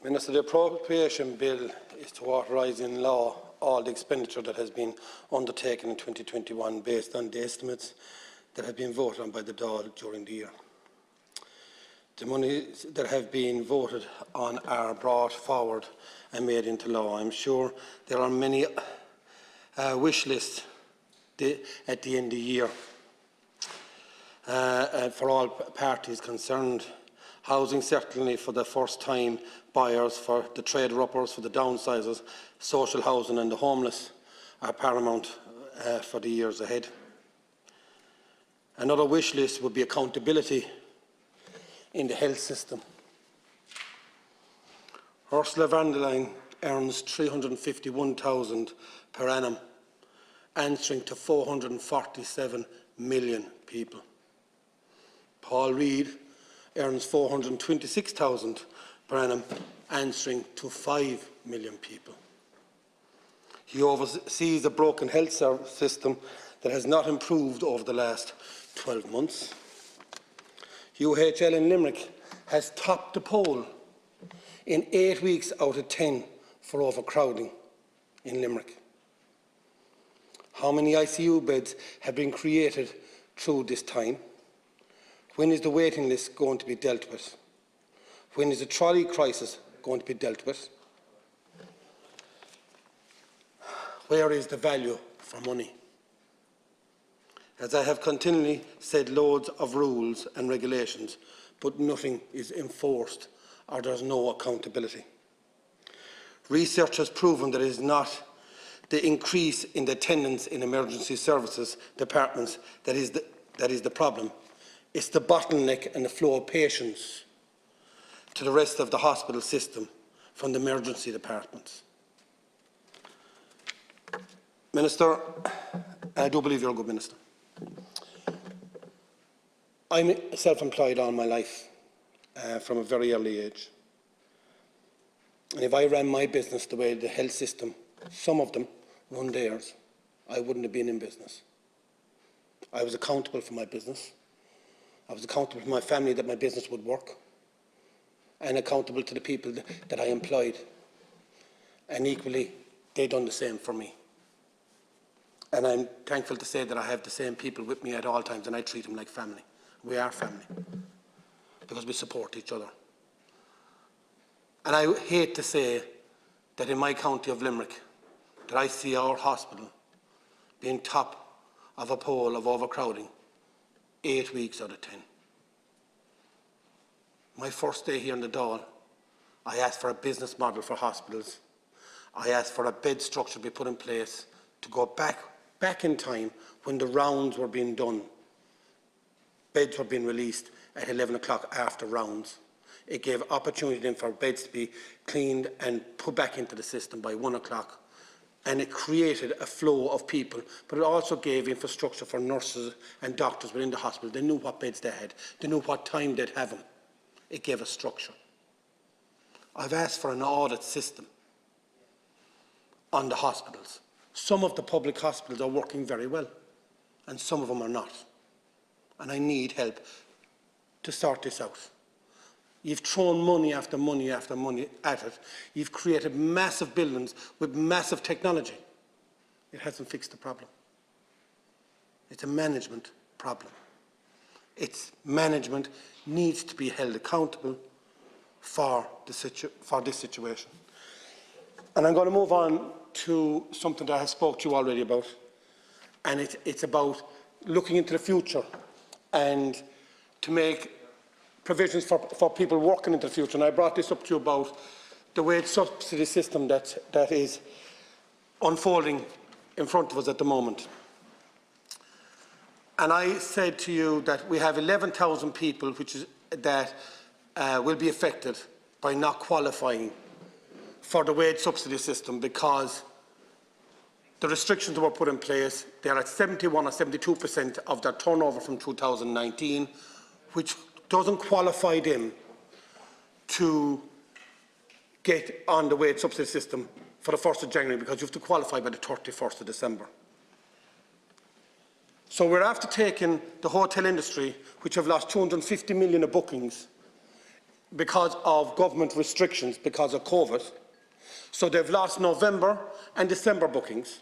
Minister, the Appropriation Bill is to authorise in law all the expenditure that has been undertaken in 2021 based on the estimates that have been voted on by the Dáil during the year. The monies that have been voted on are brought forward and made into law. I'm sure there are many wish lists at the end of the year for all parties concerned. Housing certainly for the first-time buyers, for the trade-uppers, for the downsizers, social housing and the homeless are paramount for the years ahead. Another wish list would be accountability in the health system. Ursula von der Leyen earns $351,000 per annum, answering to 447 million people. Paul Reid earns $426,000 per annum, answering to 5 million people. He oversees a broken health service system that has not improved over the last 12 months. UHL in Limerick has topped the poll in 8 weeks out of 10 for overcrowding in Limerick. How many ICU beds have been created through this time? When is the waiting list going to be dealt with? When is the trolley crisis going to be dealt with? Where is the value for money? As I have continually said, loads of rules and regulations, but nothing is enforced or there is no accountability. Research has proven that it is not the increase in the attendance in emergency services departments that is the problem. It's the bottleneck and the flow of patients to the rest of the hospital system from the emergency departments. Minister, I do believe you're a good minister. I'm self-employed all my life, from a very early age. And if I ran my business the way the health system, some of them, run theirs, I wouldn't have been in business. I was accountable for my business. I was accountable for my family that my business would work, and accountable to the people that I employed. And equally, they've done the same for me. And I'm thankful to say that I have the same people with me at all times, and I treat them like family. We are family, because we support each other. And I hate to say that in my county of Limerick, that I see our hospital being top of a poll of overcrowding 8 weeks out of 10. My first day here in the Dáil, I asked for a business model for hospitals. I asked for a bed structure to be put in place to go back in time when the rounds were being done. Beds were being released at 11 o'clock after rounds. It gave opportunity then for beds to be cleaned and put back into the system by 1 o'clock. And it created a flow of people, but it also gave infrastructure for nurses and doctors within the hospital. They knew what beds they had. They knew what time they'd have them. It gave a structure. I've asked for an audit system on the hospitals. Some of the public hospitals are working very well, and some of them are not. And I need help to sort this out. You've thrown money after money after money at it. You've created massive buildings with massive technology. It hasn't fixed the problem. It's a management problem. Its management needs to be held accountable for this situation. And I'm going to move on to something that I spoke to you already about. And it's about looking into the future and to make provisions for people working into the future. And I brought this up to you about the wage subsidy system that is unfolding in front of us at the moment. And I said to you that we have 11,000 people that will be affected by not qualifying for the wage subsidy system because the restrictions that were put in place, they're at 71 or 72% of their turnover from 2019, which doesn't qualify them to get on the wage subsidy system for the 1st of January because you have to qualify by the 31st of December. So we're after taking the hotel industry, which have lost 250 million of bookings because of government restrictions, because of COVID. So they've lost November and December bookings,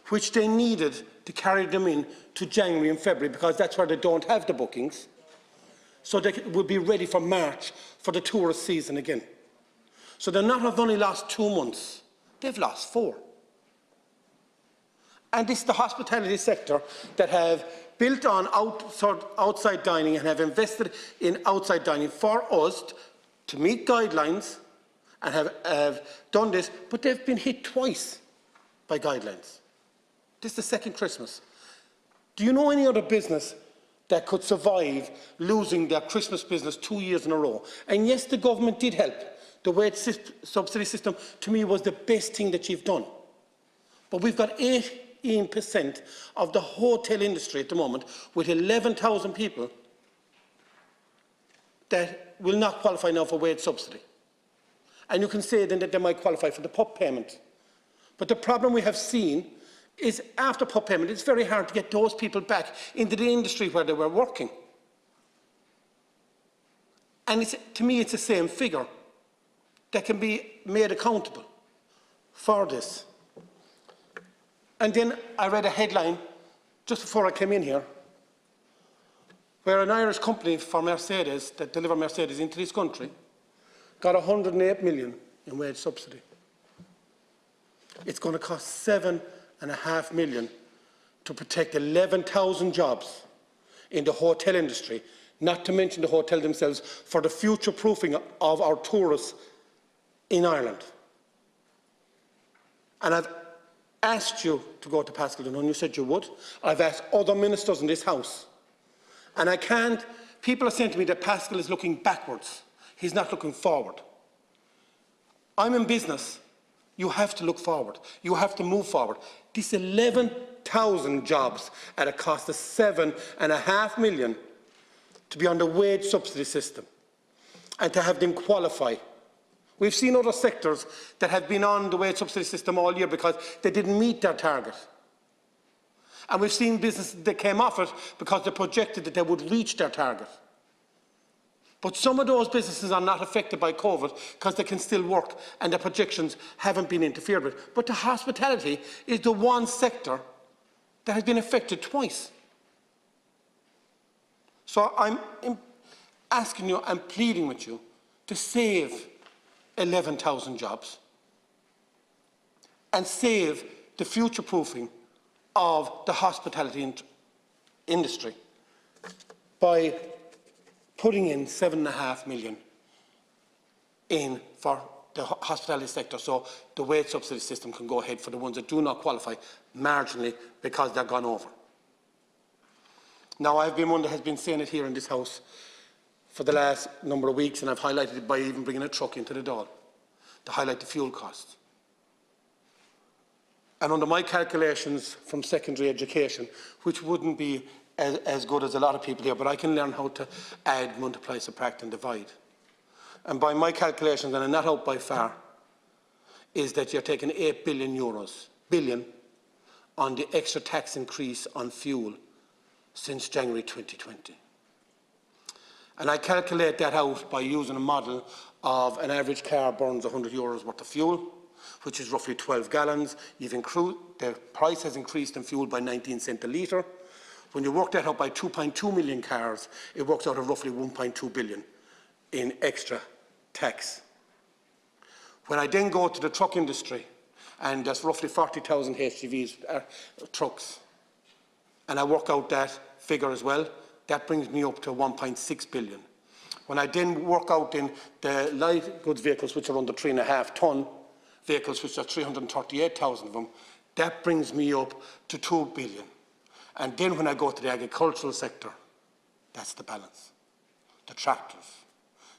which they needed to carry them in to January and February, because that's where they don't have the bookings. So they will be ready for March for the tourist season again. So they're not have only lost 2 months, they've lost 4. And this is the hospitality sector that have built on outside dining and have invested in outside dining for us to meet guidelines and have done this, but they've been hit twice by guidelines. This is the second Christmas. Do you know any other business that could survive losing their Christmas business 2 years in a row? And yes, the government did help. The wage subsidy system, to me, was the best thing that you've done. But we've got 18% of the hotel industry at the moment, with 11,000 people that will not qualify now for wage subsidy. And you can say then that they might qualify for the PUP payment. But the problem we have seen is after PUP payment, it's very hard to get those people back into the industry where they were working. And to me, it's the same figure that can be made accountable for this. And then I read a headline just before I came in here, where an Irish company for Mercedes, that deliver Mercedes into this country, got 108 million in wage subsidy. It's going to cost $7.5 million to protect 11,000 jobs in the hotel industry, not to mention the hotel themselves, for the future-proofing of our tourists in Ireland. And I've asked you to go to Pascal Dunn, you said you would. I've asked other ministers in this House. And I can't, people are saying to me that Pascal is looking backwards. He's not looking forward. I'm in business. You have to look forward. You have to move forward. These 11,000 jobs at a cost of $7.5 million to be on the wage subsidy system and to have them qualify. We've seen other sectors that have been on the wage subsidy system all year because they didn't meet their target. And we've seen businesses that came off it because they projected that they would reach their target. But some of those businesses are not affected by COVID because they can still work and their projections haven't been interfered with. But the hospitality is the one sector that has been affected twice. So I'm asking you, I'm pleading with you to save 11,000 jobs and save the future-proofing of the hospitality industry by putting in $7.5 million in for the hospitality sector, so the wage subsidy system can go ahead for the ones that do not qualify marginally because they're gone over. Now, I've been one that has been saying it here in this House for the last number of weeks, and I've highlighted it by even bringing a truck into the Dáil to highlight the fuel costs. And under my calculations from secondary education, which wouldn't be as good as a lot of people here, but I can learn how to add, multiply, subtract and divide. And by my calculations, and I'm not out by far, is that you're taking €8 billion on the extra tax increase on fuel since January 2020. And I calculate that out by using a model of an average car burns €100 worth of fuel, which is roughly 12 gallons. The price has increased in fuel by 19 cents a litre. When you work that out by 2.2 million cars, it works out at roughly 1.2 billion in extra tax. When I then go to the truck industry, and there's roughly 40,000 HGVs, trucks, and I work out that figure as well, that brings me up to 1.6 billion. When I then work out in the light goods vehicles, which are under 3.5 tonne vehicles, which are 338,000 of them, that brings me up to 2 billion. And then when I go to the agricultural sector, that's the balance. The tractors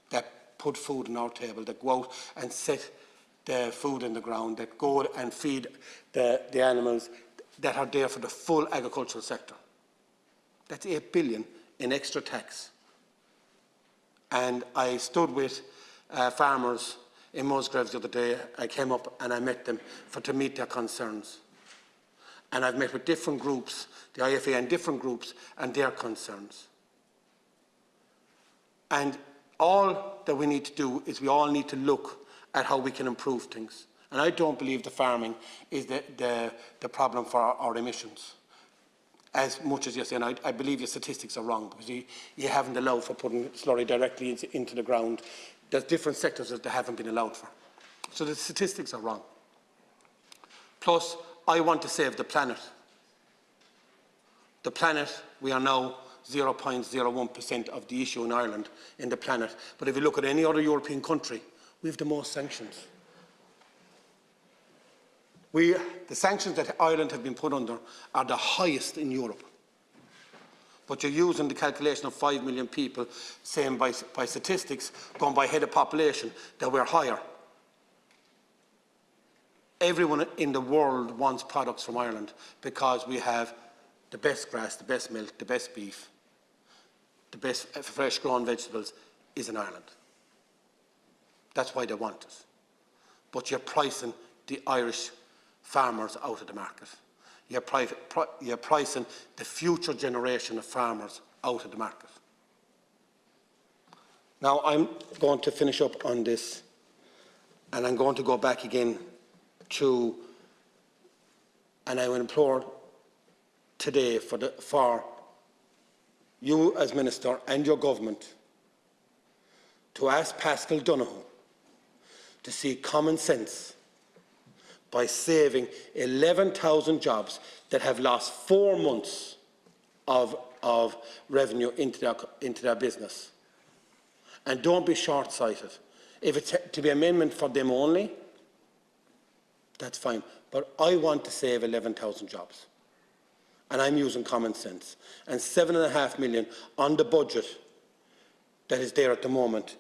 that put food on our table, that go out and set the food in the ground, that go and feed the animals that are there for the full agricultural sector. That's 8 billion in extra tax. And I stood with farmers in Musgraves the other day. I came up and I met them to meet their concerns. And I've met with different groups, the IFA and different groups, and their concerns. And all that we need to do is we all need to look at how we can improve things. And I don't believe the farming is the problem for our emissions, as much as you're saying. I believe your statistics are wrong, because you haven't allowed for putting slurry directly into the ground. There's different sectors that they haven't been allowed for. So the statistics are wrong. Plus, I want to save the planet. The planet, we are now 0.01% of the issue in Ireland in the planet. But if you look at any other European country, we have the most sanctions. The sanctions that Ireland have been put under are the highest in Europe. But you're using the calculation of 5 million people, saying by statistics, going by head of population, that we're higher. Everyone in the world wants products from Ireland because we have the best grass, the best milk, the best beef, the best fresh grown vegetables is in Ireland. That's why they want us. But you're pricing the Irish farmers out of the market. You're pricing the future generation of farmers out of the market. Now I'm going to finish up on this, and I'm going to go back again to, and I will implore today for you as Minister and your government to ask Pascal Donoghue to see common sense by saving 11,000 jobs that have lost 4 months of revenue into their business. And don't be short-sighted. If it's to be amendment for them only, that's fine. But I want to save 11,000 jobs. And I'm using common sense. And 7.5 million on the budget that is there at the moment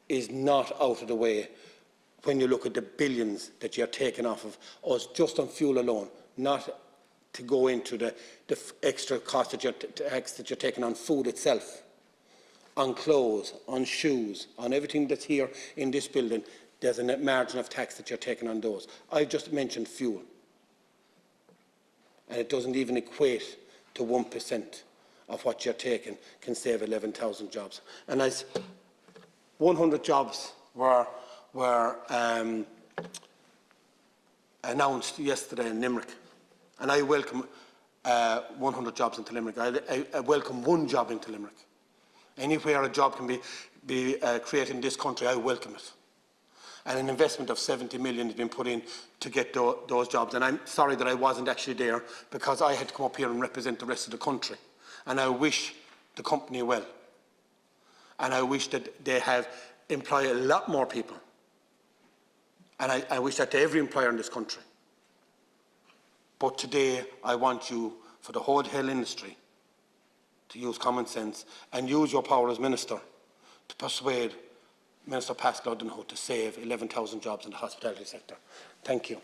is not out of the way when you look at the billions that you're taking off of us just on fuel alone, not to go into the extra cost that you're taking on food itself, on clothes, on shoes, on everything that's here in this building. There's a net margin of tax that you're taking on those. I've just mentioned fuel. And it doesn't even equate to 1% of what you're taking can save 11,000 jobs. And as 100 jobs were announced yesterday in Limerick, and I welcome 100 jobs into Limerick. I welcome 1 job into Limerick. Anywhere a job can be created in this country, I welcome it. And an investment of 70 million has been put in to get those jobs. And I'm sorry that I wasn't actually there, because I had to come up here and represent the rest of the country. And I wish the company well. And I wish that they have employed a lot more people. And I wish that to every employer in this country. But today, I want you, for the wholesale industry, to use common sense and use your power as Minister to persuade Minister Pascal Donoghue to save 11,000 jobs in the hospitality sector. Thank you.